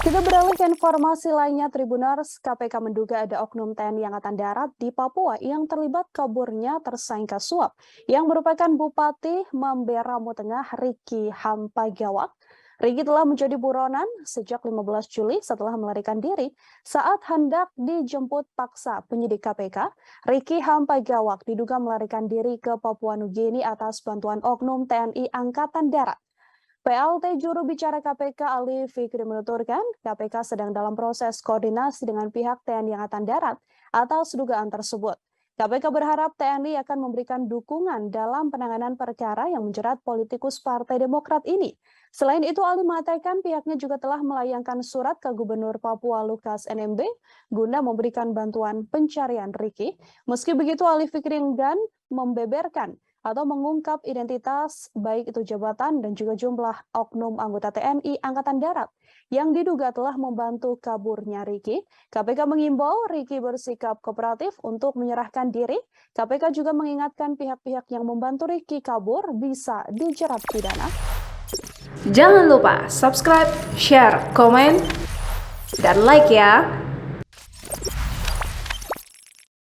Kita beralih ke informasi lainnya, Tribuners. KPK menduga ada oknum TNI Angkatan Darat di Papua yang terlibat kaburnya tersangka suap yang merupakan Bupati Mamberamo Tengah Riki Hampagawak. Riki telah menjadi buronan sejak 15 Juli setelah melarikan diri saat hendak dijemput paksa penyidik KPK. Riki Hampagawak diduga melarikan diri ke Papua Nugini atas bantuan oknum TNI Angkatan Darat. PLT juru bicara KPK Ali Fikri menuturkan, KPK sedang dalam proses koordinasi dengan pihak TNI Angkatan Darat atas dugaan tersebut. KPK berharap TNI akan memberikan dukungan dalam penanganan perkara yang menjerat politikus Partai Demokrat ini. Selain itu, Ali mengatakan pihaknya juga telah melayangkan surat ke Gubernur Papua Lukas NMB guna memberikan bantuan pencarian Riki. Meski begitu, Ali Fikri enggan membeberkan atau mengungkap identitas baik itu jabatan dan juga jumlah oknum anggota TNI Angkatan Darat yang diduga telah membantu kaburnya Riki. KPK mengimbau Riki bersikap kooperatif untuk menyerahkan diri. KPK juga mengingatkan pihak-pihak yang membantu Riki kabur bisa dijerat pidana. Jangan lupa subscribe, share, komen, dan like ya.